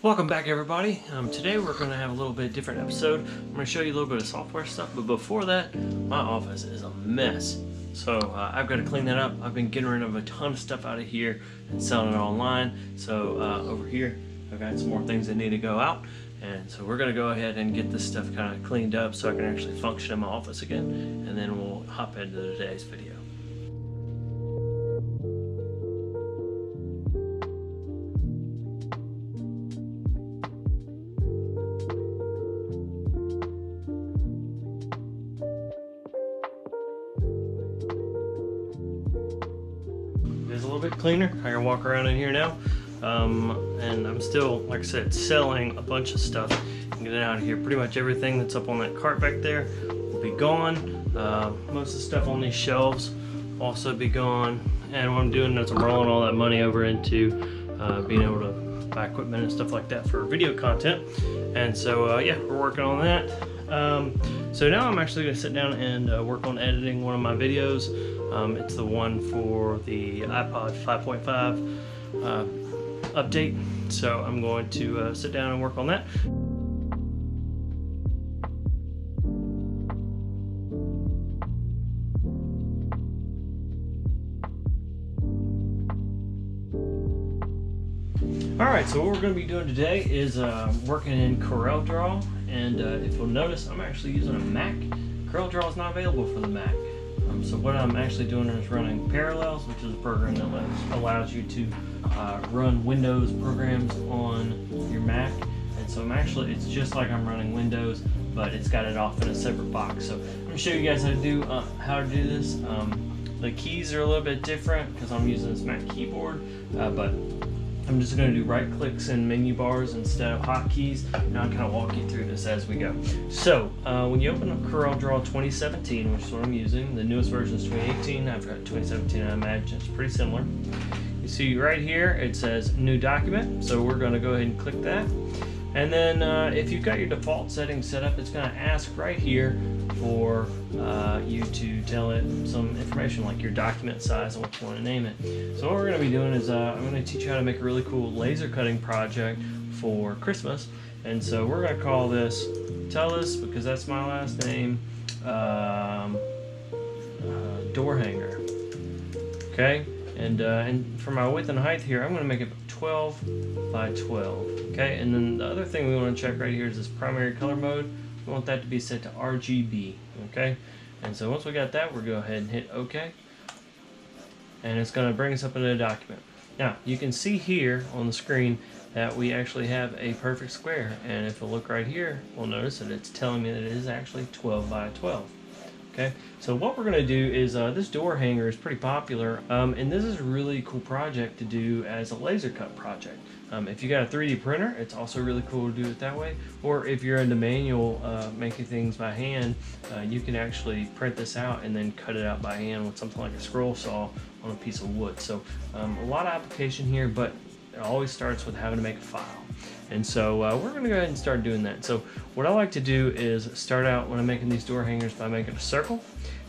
Welcome back, everybody. Today we're going to have a little bit different episode. I'm going to show you a little bit of software stuff, but before that, my office is a mess. So I've got to clean that up. I've been getting rid of a ton of stuff out of here and selling it online. So over here, I've got some more things that need to go out. And so we're going to go ahead and get this stuff kind of cleaned up so I can actually function in my office again. And then we'll hop into today's video. A little bit cleaner. I can walk around in here now, and I'm still, like I said, selling a bunch of stuff and get it out of here. Pretty much everything that's up on that cart back there will be gone. Most of the stuff on these shelves will also be gone, and what I'm doing is I'm rolling all that money over into being able to buy equipment and stuff like that for video content. And so yeah, we're working on that. So now I'm actually going to sit down and work on editing one of my videos. It's the one for the iPod 5.5 update. So I'm going to sit down and work on that. Alright, so what we're going to be doing today is working in CorelDRAW, and if you'll notice, I'm actually using a Mac. CorelDRAW is not available for the Mac. So what I'm actually doing is running Parallels, which is a program that allows you to run Windows programs on your Mac. And so it's just like I'm running Windows, but it's got it off in a separate box. So I'm going to show you guys how to do this. The keys are a little bit different because I'm using this Mac keyboard, but I'm just going to do right clicks and menu bars instead of hotkeys, and I'll kind of walk you through this as we go. So when you open up CorelDRAW 2017, which is what I'm using, the newest version is 2018, I've got 2017, I imagine it's pretty similar. You see right here it says new document, so we're going to go ahead and click that. And then if you've got your default settings set up, it's going to ask right here for you to tell it some information like your document size and what you want to name it. So what we're going to be doing is I'm going to teach you how to make a really cool laser cutting project for Christmas. And so we're going to call this Telus, because that's my last name, door hanger. Okay, and for my width and height here, I'm going to make it 12 by 12. Okay, and then the other thing we want to check right here is this primary color mode. We want that to be set to RGB. Okay, and so once we got that, we'll go ahead and hit OK, and it's going to bring us up into the document. Now you can see here on the screen that we actually have a perfect square, and if we look right here, we'll notice that it's telling me that it is actually 12 by 12. Okay, so what we're going to do is this door hanger is pretty popular, and this is a really cool project to do as a laser cut project. If you got a 3D printer, it's also really cool to do it that way. Or if you're into manual making things by hand, you can actually print this out and then cut it out by hand with something like a scroll saw on a piece of wood. So a lot of application here, but it always starts with having to make a file. And so we're going to go ahead and start doing that. So what I like to do is start out when I'm making these door hangers by making a circle.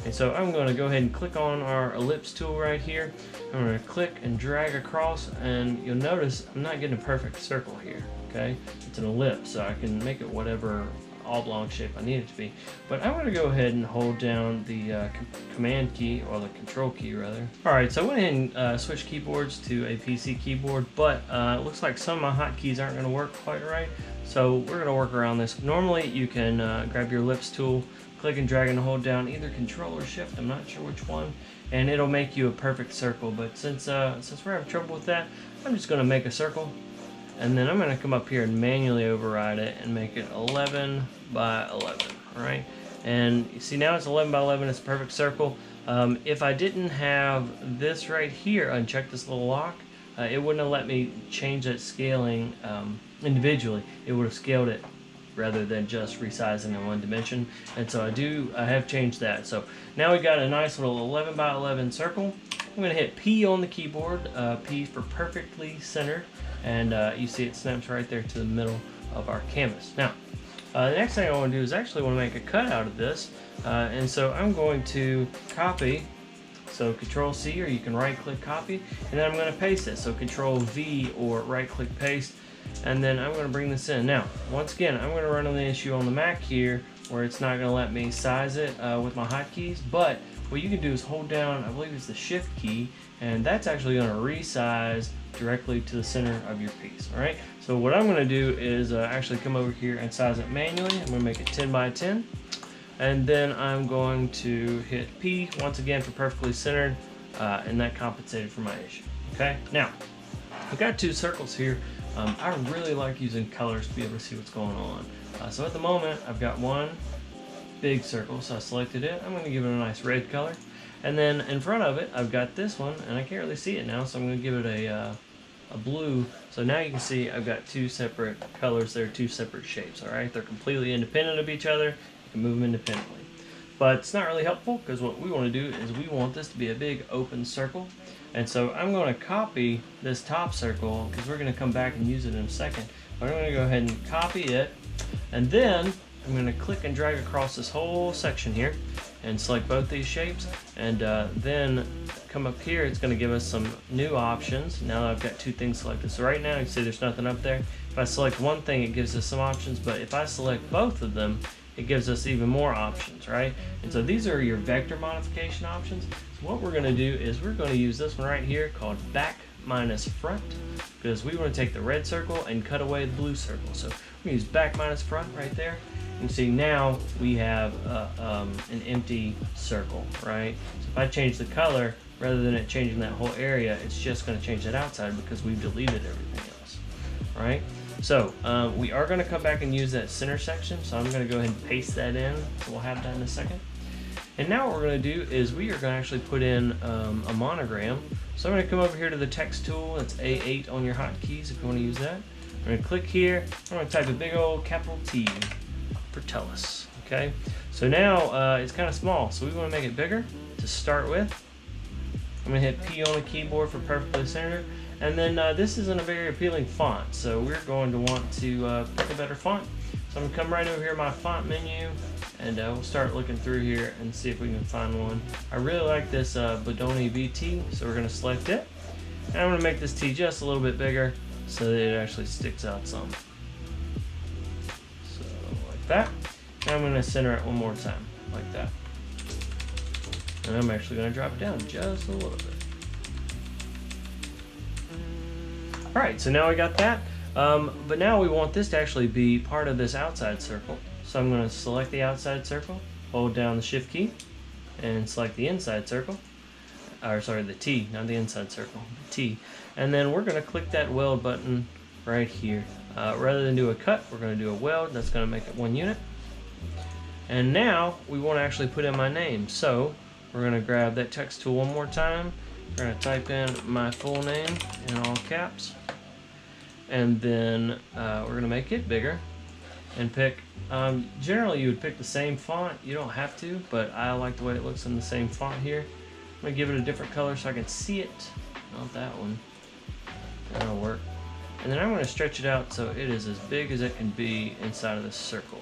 And so I'm going to go ahead and click on our ellipse tool right here. I'm going to click and drag across, and you'll notice I'm not getting a perfect circle here. Okay, it's an ellipse, so I can make it whatever oblong shape I need it to be. But I'm going to go ahead and hold down the command key, or the control key rather. Alright, so I went ahead and switched keyboards to a PC keyboard, but it looks like some of my hotkeys aren't going to work quite right. So we're going to work around this. Normally you can grab your ellipse tool, click and drag and hold down either Control or Shift, I'm not sure which one, and it'll make you a perfect circle. But since we're having trouble with that, I'm just going to make a circle. And then I'm going to come up here and manually override it and make it 11 by 11, alright? And you see now it's 11 by 11, it's a perfect circle. If I didn't have this right here, uncheck this little lock, it wouldn't have let me change that scaling individually. It would have scaled it rather than just resizing in one dimension. And so I have changed that. So now we've got a nice little 11 by 11 circle. I'm going to hit P on the keyboard, P for perfectly centered. And you see it snaps right there to the middle of our canvas. Now, the next thing I want to do is actually want to make a cut out of this. And so I'm going to copy So Control C, or you can right click copy, and then I'm going to paste it. So Control V or right click paste, and then I'm going to bring this in. Now, once again, I'm going to run on the issue on the Mac here where it's not going to let me size it with my hotkeys, but what you can do is hold down, I believe it's the Shift key, and that's actually going to resize directly to the center of your piece. All right. So what I'm going to do is actually come over here and size it manually. I'm going to make it 10 by 10, and then I'm going to hit P once again for perfectly centered, and that compensated for my issue. Okay. Now I've got two circles here. I really like using colors to be able to see what's going on. So at the moment I've got one big circle, so I selected it. I'm going to give it a nice red color, and then in front of it I've got this one, and I can't really see it now, so I'm going to give it a blue. So now you can see I've got two separate colors. They're two separate shapes. All right, they're completely independent of each other. You can move them independently, but it's not really helpful because what we want to do is we want this to be a big open circle. And so I'm going to copy this top circle because we're going to come back and use it in a second. But I'm going to go ahead and copy it, and then I'm going to click and drag across this whole section here and select both these shapes, and then come up here. It's going to give us some new options now that I've got two things selected. So right now you can see there's nothing up there. If I select one thing, it gives us some options, but if I select both of them, it gives us even more options, right? And so these are your vector modification options. So what we're going to do is we're going to use this one right here called back minus front, because we want to take the red circle and cut away the blue circle. So we use back minus front right there. You can see now we have an empty circle, right? So if I change the color, rather than it changing that whole area, it's just going to change that outside because we've deleted everything else, right? So we are going to come back and use that center section, so I'm going to go ahead and paste that in. So we'll have that in a second. And now what we're going to do is we are going to actually put in a monogram. So I'm going to come over here to the text tool. That's A8 on your hotkeys if you want to use that. I'm going to click here. I'm going to type a big old capital T for Tellus. Okay. So now it's kind of small, so we want to make it bigger to start with. I'm going to hit P on the keyboard for perfectly centered. And then this isn't a very appealing font, so we're going to want to pick a better font. So I'm going to come right over here to my font menu, and we'll start looking through here and see if we can find one. I really like this Bodoni VT, so we're going to select it. And I'm going to make this T just a little bit bigger so that it actually sticks out some. So like that. And I'm going to center it one more time, like that. And I'm actually going to drop it down just a little bit. Alright, so now we got that, but now we want this to actually be part of this outside circle. So I'm going to select the outside circle, hold down the Shift key, and select the inside circle, or sorry, the T, not the inside circle, the T. And then we're going to click that weld button right here. Rather than do a cut, we're going to do a weld. That's going to make it one unit. And now we want to actually put in my name. So we're going to grab that text tool one more time. We're going to type in my full name in all caps, and then we're going to make it bigger and pick, generally you would pick the same font. You don't have to, but I like the way it looks in the same font here. I'm going to give it a different color so I can see it. Not that one. That'll work. And then I'm going to stretch it out so it is as big as it can be inside of this circle.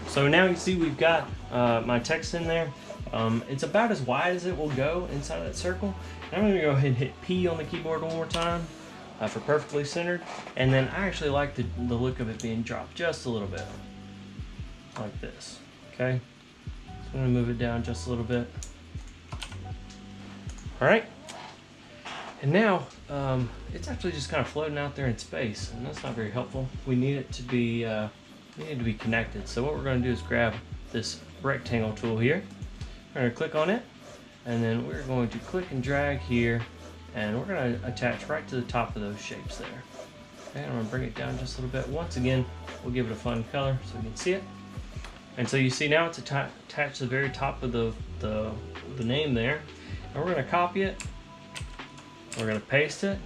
So now you see we've got my text in there. It's about as wide as it will go inside of that circle. And I'm going to go ahead and hit P on the keyboard one more time for perfectly centered. And then I actually like the look of it being dropped just a little bit, like this. Okay, so I'm going to move it down just a little bit. All right, and now it's actually just kind of floating out there in space, and that's not very helpful. We need it to be connected. So what we're going to do is grab this rectangle tool here. We're going to click on it, and then we're going to click and drag here, and we're going to attach right to the top of those shapes there. Okay, I'm going to bring it down just a little bit. Once again, we'll give it a fun color so we can see it. And so you see now it's attached to the very top of the name there. And we're going to copy it. We're going to paste it.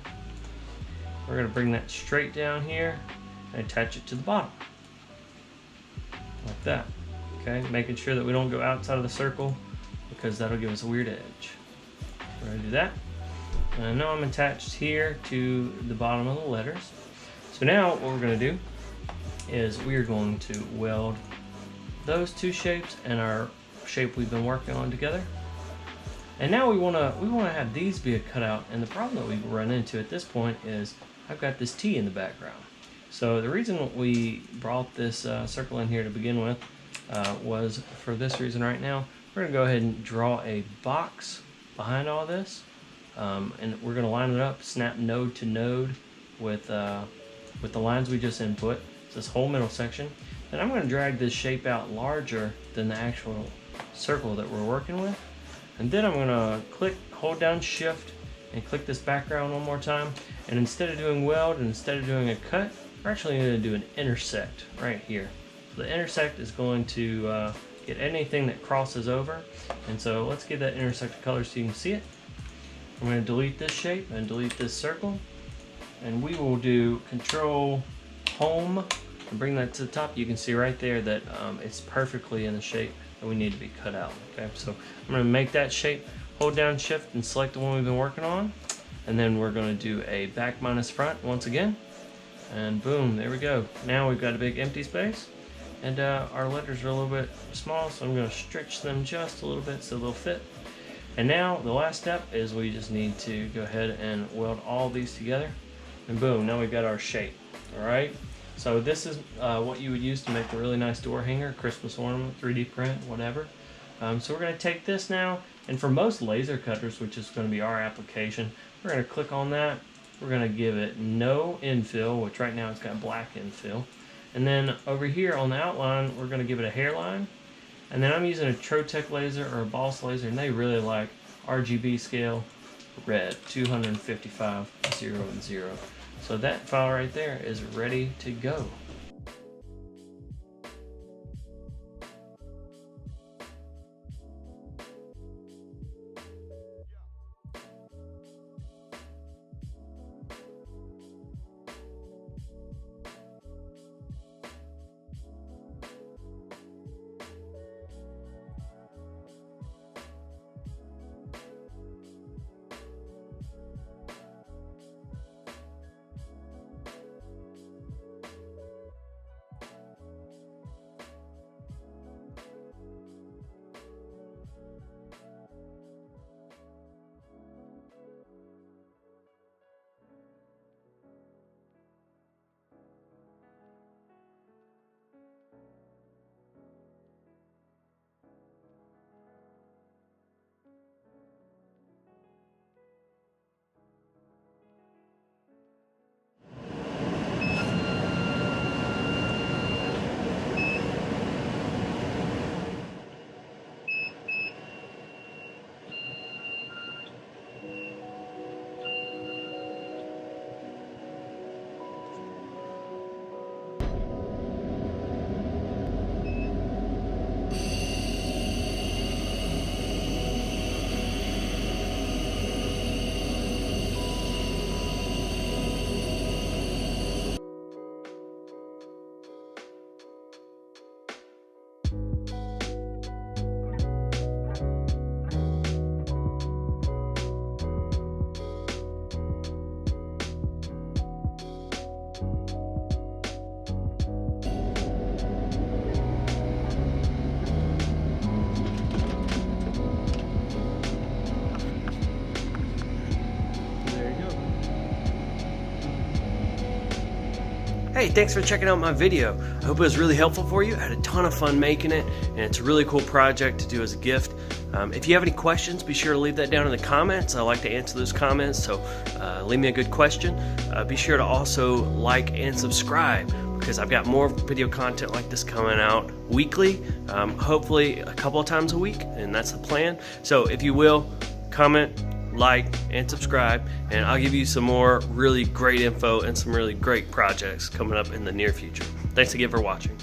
We're going to bring that straight down here and attach it to the bottom. Like that. Okay, making sure that we don't go outside of the circle, because that'll give us a weird edge. We're going to do that. And I know I'm attached here to the bottom of the letters. So now what we're going to do is we are going to weld those two shapes and our shape we've been working on together. And now we wanna have these be a cutout. And the problem that we run into at this point is I've got this T in the background. So the reason we brought this circle in here to begin with was for this reason right now. We're gonna go ahead and draw a box behind all this, and we're gonna line it up, snap node to node with the lines we just input. So this whole middle section. Then I'm gonna drag this shape out larger than the actual circle that we're working with. And then I'm gonna hold down shift and click this background one more time. And instead of doing weld and instead of doing a cut, we're actually gonna do an intersect right here. So the intersect is going to get anything that crosses over. And so let's give that intersect a color so you can see it. I'm gonna delete this shape and delete this circle. And we will do Control Home and bring that to the top. You can see right there that it's perfectly in the shape that we need to be cut out. Okay, so I'm going to make that shape, hold down shift and select the one we've been working on, and then we're going to do a back minus front once again, and boom, there we go. Now we've got a big empty space, and our letters are a little bit small, so I'm going to stretch them just a little bit so they'll fit. And now the last step is we just need to go ahead and weld all these together, and boom, now we've got our shape. All right. So this is what you would use to make a really nice door hanger, Christmas ornament, 3D print, whatever. So we're going to take this now, and for most laser cutters, which is going to be our application, we're going to click on that. We're going to give it no infill, which right now it's got black infill. And then over here on the outline, we're going to give it a hairline. And then I'm using a Trotec laser or a Boss laser, and they really like RGB scale red, 255, 0 and 0. So that file right there is ready to go. Hey, thanks for checking out my video. I hope it was really helpful for you. I had a ton of fun making it, and it's a really cool project to do as a gift. If you have any questions, be sure to leave that down in the comments. I like to answer those comments, so leave me a good question. Be sure to also like and subscribe, because I've got more video content like this coming out weekly, hopefully a couple of times a week, and that's the plan. So if you will, comment, like, and subscribe, and I'll give you some more really great info and some really great projects coming up in the near future. Thanks again for watching.